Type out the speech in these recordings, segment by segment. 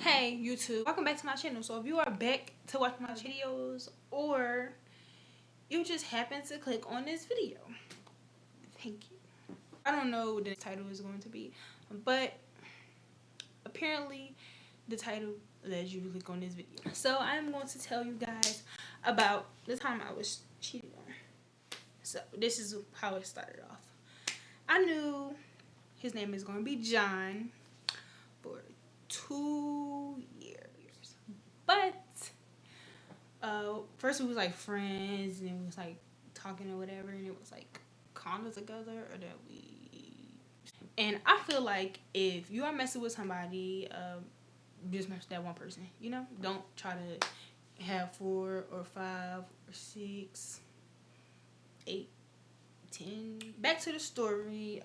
Hey YouTube, welcome back to my channel. So if you are back to watch my videos or you just happen to click on this video, thank you. I don't know what the title is going to be, but apparently the title led you to click on this video. So I'm going to tell you guys about the time I was cheated on. So this is how it started off. I knew his name is going to be John for 2 years. But first we was like friends and it was like talking or whatever, and it was like kind of together or that we. And I feel like if you are messing with somebody, just mess with that one person. You know, don't try to have 4 or 5 or 6, 8, 10. Back to the story.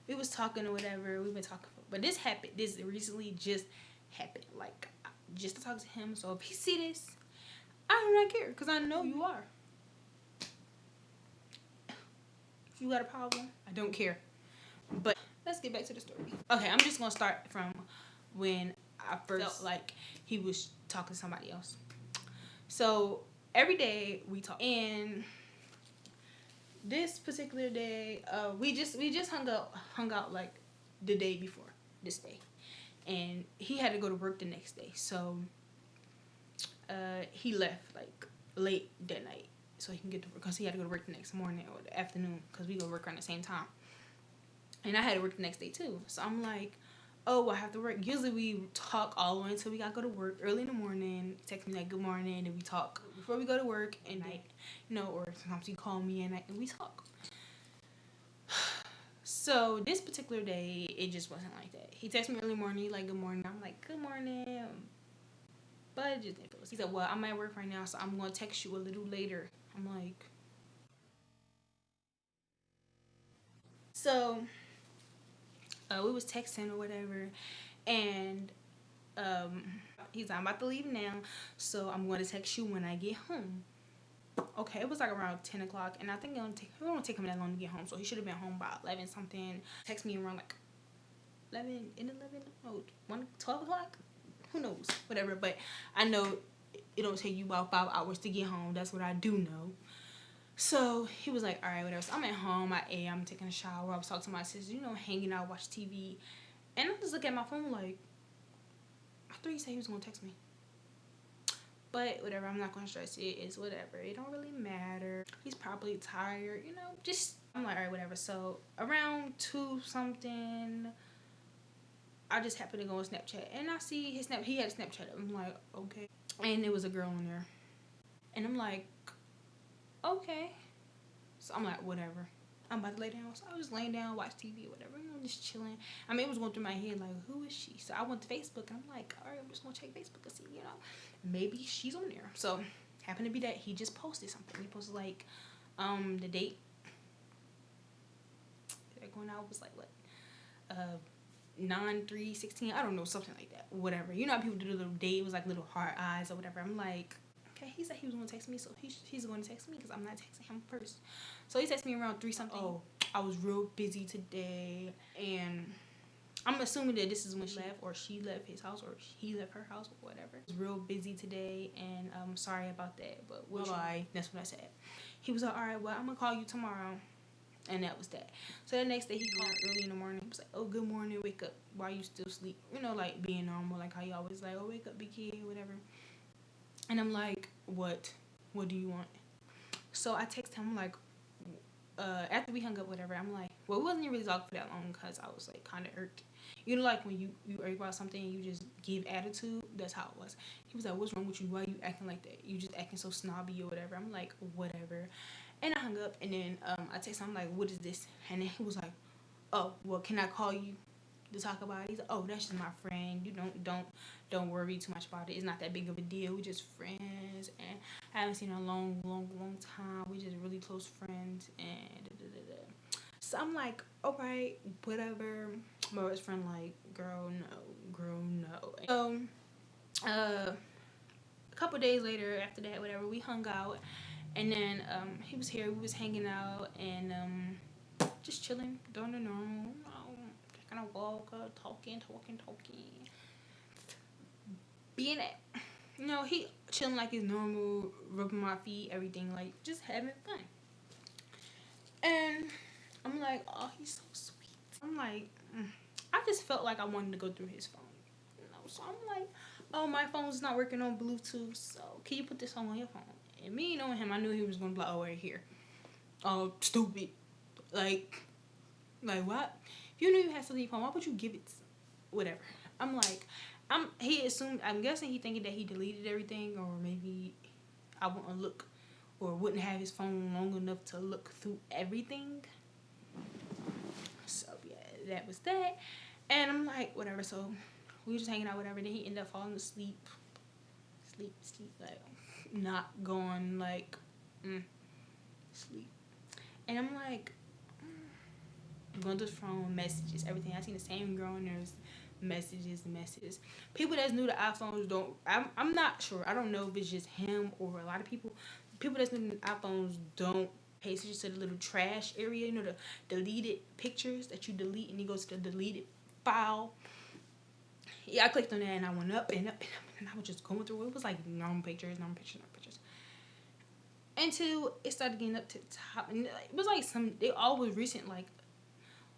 We was talking or whatever. We've been talking, but this happened. This recently just happened. Like, just to talk to him. So if he see this, I do not care because I know you are. If you got a problem, I don't care. But let's get back to the story. Okay, I'm just gonna start from when I first felt like he was talking to somebody else. So every day we talk, and this particular day, we just hung out like the day before this day, and he had to go to work the next day. So he left like late that night so he can get to work because he had to go to work the next morning or the afternoon because we go to work around the same time. And I had to work the next day too. So I'm like, oh, I have to work. Usually we talk all the way until we gotta go to work early in the morning. He text me like good morning, and we talk before we go to work at night, you know, or sometimes he call me at night and we talk. So this particular day, it just wasn't like that. He texted me early morning, like good morning. I'm like, good morning. But it just didn't feel it. He said, well, I'm at work right now, so I'm gonna text you a little later. I'm like, so we was texting or whatever, and he's like, I'm about to leave now, so I'm going to text you when I get home. Okay, it was like around 10 o'clock, and I think it won't take him that long to get home, so he should have been home by 11 something. Text me around like 12 o'clock? Who knows? Whatever, but I know it don't take you about 5 hours to get home. That's what I do know. So he was like, all right, whatever. So I'm at home. I'm taking a shower. I was talking to my sister, you know, hanging out, watch TV. And I just look at my phone like, I thought he said he was going to text me. But whatever, I'm not going to stress it. It's whatever. It don't really matter. He's probably tired, you know, just, I'm like, all right, whatever. So around 2 something, I just happened to go on Snapchat. And I see his Snap. He had a Snapchat. I'm like, okay. And there was a girl in there. And I'm like, okay. So I'm like, whatever. I'm about to lay down. So I was laying down, watch TV or whatever, you know, just chilling. I mean, it was going through my head like, who is she? So I went to Facebook and I'm like, all right, I'm just going to check Facebook and see, you know, maybe she's on there. So happened to be that he just posted something. He posted like the date they're going out was like what 9/3/16. I don't know, something like that. Whatever. You know how people do the little date, it was like little heart eyes or whatever. I'm like, okay, he said he was going to text me, so he's going to text me because I'm not texting him first. So he texted me around 3 something. Oh, I was real busy today, and I'm assuming that this is when she left his house or he left her house or whatever. I was real busy today, and I'm sorry about that, but that's what I said. He was like, all right, well, I'm going to call you tomorrow. And that was that. So the next day he called early in the morning. He was like, oh, good morning, wake up. Why you still sleep? You know, like being normal, like how you always like, oh, wake up, big kid, whatever. And I'm like, what? What do you want? So I text him like, after we hung up, whatever, I'm like, well, we wasn't really talking for that long because I was like kind of irked. You know, like when you irked about something and you just give attitude, that's how it was. He was like, what's wrong with you? Why you acting like that? You just acting so snobby or whatever. I'm like, whatever. And I hung up, and then I texted him, I'm like, what is this? And then he was like, oh, well, can I call you to talk about it? He's like, oh, that's just my friend. You don't worry too much about it. It's not that big of a deal. We're just friends, and I haven't seen her in a long time. We're just really close friends, and da-da-da-da. So I'm like, all right, whatever. My best friend like, girl, no. So a couple days later after that, whatever, we hung out. And then he was here, we was hanging out, and just chilling, doing the normal, taking a walk, talking. being at, he chilling like his normal, rubbing my feet, everything, like just having fun. And I'm like, oh, he's so sweet. I'm like, I just felt like I wanted to go through his phone, So I'm like, oh, my phone's not working on Bluetooth, so can you put this on your phone? And me knowing him, I knew he was gonna be like, oh, right here. Oh, stupid. Like what? If you knew you had something on your phone, why would you give it? Whatever. I'm like, he assumed. I'm guessing he thinking that he deleted everything, or maybe I wouldn't look, or wouldn't have his phone long enough to look through everything. So yeah, that was that. And I'm like, whatever. So we were just hanging out, whatever. Then he ended up falling asleep, like not going like sleep. And I'm like, going to his phone, messages, everything. I seen the same girl and there's messages. People that's new to iPhones don't. I'm not sure. I don't know if it's just him or a lot of people. People that's new to iPhones don't pay attention to the little trash area. The deleted pictures that you delete, and you go to the deleted file. Yeah, I clicked on that and I went up and up and up, and I was just going through it. It was like normal pictures. Until it started getting up to the top, and it was like they all was recent, like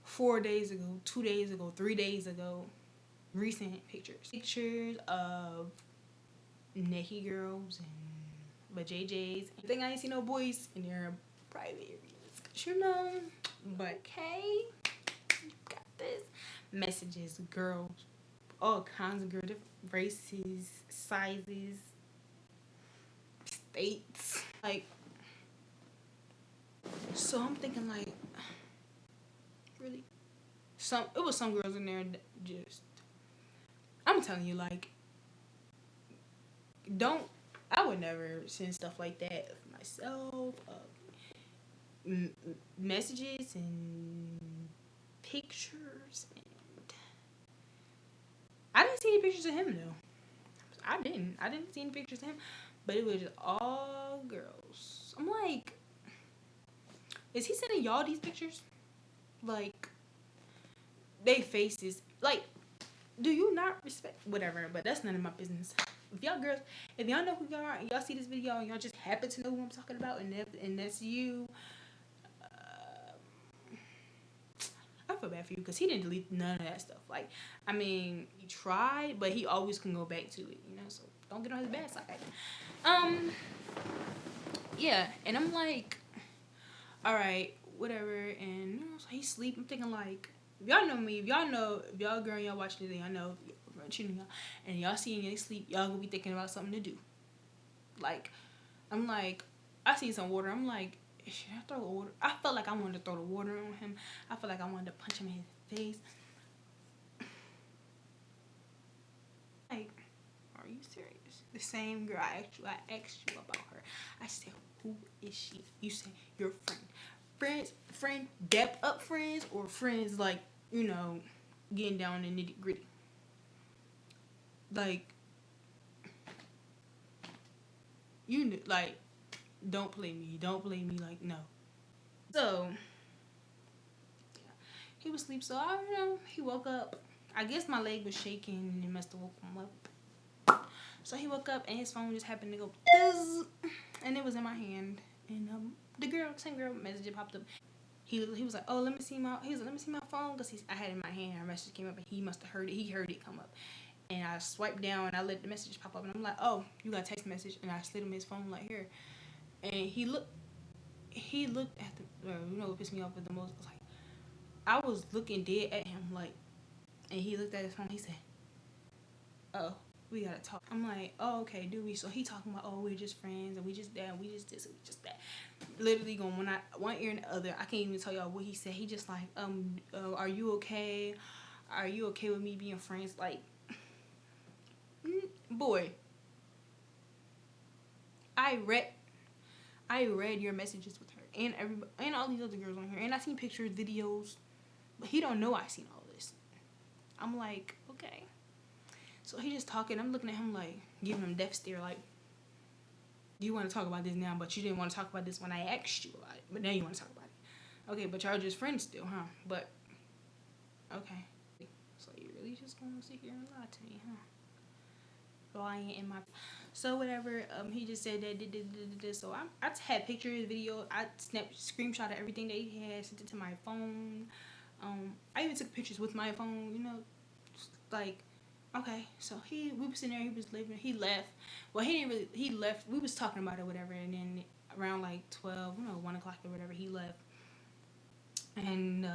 4 days ago, 2 days ago, 3 days ago, recent pictures of naked girls and JJs. I think I ain't see no boys in their private areas, But okay, got this. Messages, girls, all kinds of girls, different races, sizes, states, like. So I'm thinking like, really, it was some girls in there that just. I'm telling you, like, I would never send stuff like that of myself. Messages and pictures, and I didn't see any pictures of him though. I didn't see any pictures of him, but it was just all girls. I'm like, is he sending y'all these pictures? Like, they faces, like, do you not respect whatever? But that's none of my business. If y'all girls, if y'all know who y'all are and y'all see this video and y'all just happen to know who I'm talking about, and that's you, I feel bad for you because he didn't delete none of that stuff. Like, I mean, he tried, but he always can go back to it, So don't get on his bad side. Yeah, and I'm like, all right, whatever, and so he sleep. I'm thinking like, if y'all know me, if y'all girl, y'all watching this, y'all know, cheating y'all, and y'all seeing y'all sleep, y'all gonna be thinking about something to do. Like, I'm like, I seen some water. I'm like, should I throw water? I felt like I wanted to throw the water on him. I felt like I wanted to punch him in his face. Like, are you serious? The same girl I asked you about her. I said, who is she? You said your friend, depth up friends, or friends like, getting down in nitty gritty. Like, like, don't play me, like, no. So, yeah, he was asleep, so he woke up. I guess my leg was shaking and it must have woke him up. So he woke up and his phone just happened to go buzz, and it was in my hand. And same girl message popped up. He was like, oh, let me see my phone, because I had it in my hand. Our message came up and he must have heard it. He heard it come up. And I swiped down and I let the message pop up, and I'm like, oh, you got a text message, and I slid him his phone like here. And he looked at what pissed me off the most was like, I was looking dead at him, like, and he looked at his phone. He said, oh, we gotta talk. I'm like, oh, okay, do we? So he talking about, oh, we're just friends and we just that, and we just this and we just that. Literally going one ear and the other. I can't even tell y'all what he said. He just like, are you okay? Are you okay with me being friends? Like, boy, I read your messages with her and everybody and all these other girls on here, and I seen pictures, videos, but he don't know I seen all this. I'm like, okay. So he just talking. I'm looking at him like, giving him death stare, like, you want to talk about this now, but you didn't want to talk about this when I asked you about it. But now you want to talk about it. Okay, but y'all just friends still, huh? But, okay. So you really just gonna sit here and lie to me, huh? lying in my. So whatever. He just said that. So I had pictures, video. I screenshot of everything that he had, sent it to my phone. I even took pictures with my phone. You know, like. Okay, so we was in there. He was living. He left. Well, he didn't really. He left. We was talking about it, whatever. And then around like 12, 1 o'clock or whatever, he left. And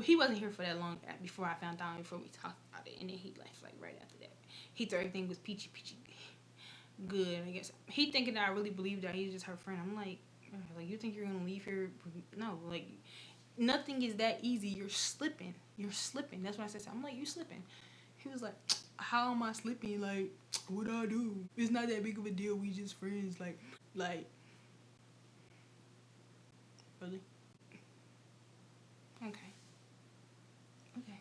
he wasn't here for that long before I found out, before we talked about it. And then he left like right after that. He thought everything was peachy good. I guess he thinking that I really believe that he's just her friend. I'm like, you think you're gonna leave here? No, like nothing is that easy. You're slipping. You're slipping. That's what I said. I'm like, you slipping. He was like, how am I slipping? Like, what do I do? It's not that big of a deal. We just friends. Like, really? Okay. Okay.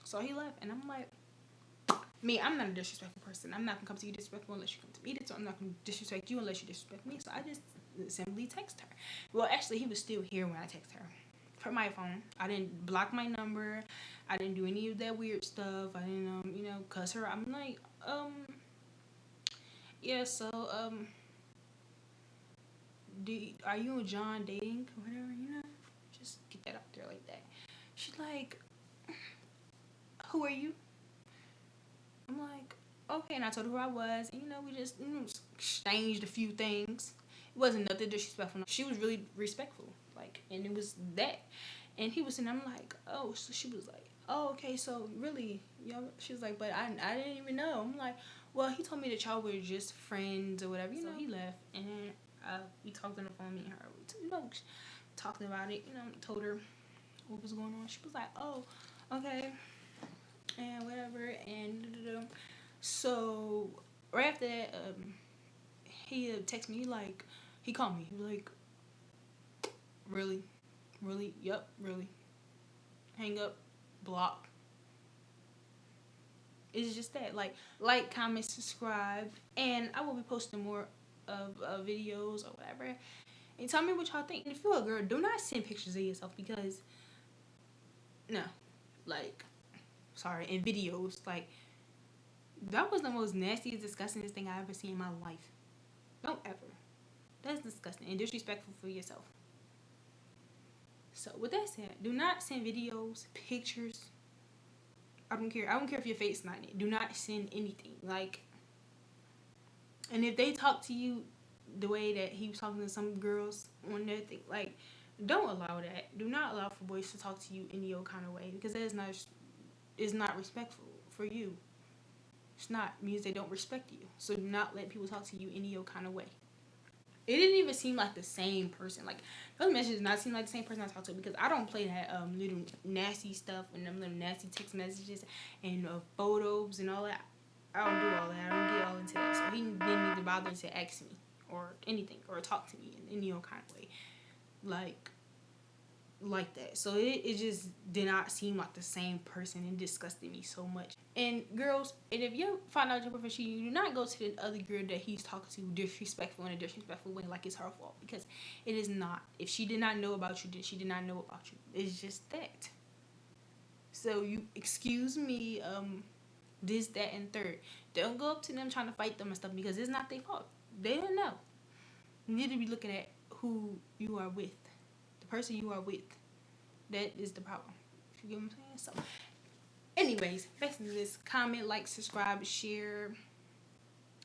So he left, and I'm like, I'm not a disrespectful person. I'm not gonna come to you disrespectful unless you come to me. So I'm not gonna disrespect you unless you disrespect me. So I just simply text her. Well, actually, he was still here when I text her from my phone. I didn't block my number. I didn't do any of that weird stuff. I didn't, cuss her. I'm like, yeah. So, are you and John dating or whatever? Just get that out there like that. She's like, who are you? I'm like, okay, and I told her who I was, and we just exchanged a few things. It wasn't nothing disrespectful. She was really respectful, like, and it was that. And he was saying, I'm like, oh, so she was like, oh, okay, so really, she was like, but I didn't even know. I'm like, well, he told me that y'all were just friends or whatever. So he left, and we talked on the phone, me and her, talking about it, told her what was going on. She was like, oh, okay, and whatever, and so right after that, he texted me, he called me, he was like, really, yep, really, hang up, block. It's just that, like, comment, subscribe, and I will be posting more of videos or whatever, and tell me what y'all think. And if you're a girl, do not send pictures of yourself, because no, like, sorry, and videos, like, that was the most nastiest, disgusting thing I ever seen in my life. Don't ever. That's disgusting and disrespectful for yourself. So with that said, do not send videos, pictures. I don't care. I don't care if your face not in it. Do not send anything. Like, and if they talk to you the way that he was talking to some girls on their thing, like, don't allow that. Do not allow for boys to talk to you any old kind of way, because that is not respectful for you. It's not. It means they don't respect you. So do not let people talk to you any old kind of way. It didn't even seem like the same person. Like, those messages did not seem like the same person I talked to, because I don't play that little nasty stuff and them little nasty text messages and photos and all that. I don't do all that. I don't get all into that. So he didn't even bother to ask me or anything or talk to me in any old kind of way. Like that. So it just did not seem like the same person, and disgusted me so much. And girls, and if you find out your boyfriend cheating, you do not go to the other girl that he's talking to disrespectful in a disrespectful way, like it's her fault, because it is not. If she did not know about you, then she did not know about you. It's just that. So you excuse me, this, that, and third. Don't go up to them trying to fight them and stuff, because it's not their fault. They don't know. You need to be looking at who you are with. The person you are with. That is the problem. You get what I'm saying? So, anyways, back to this. Comment, like, subscribe, share.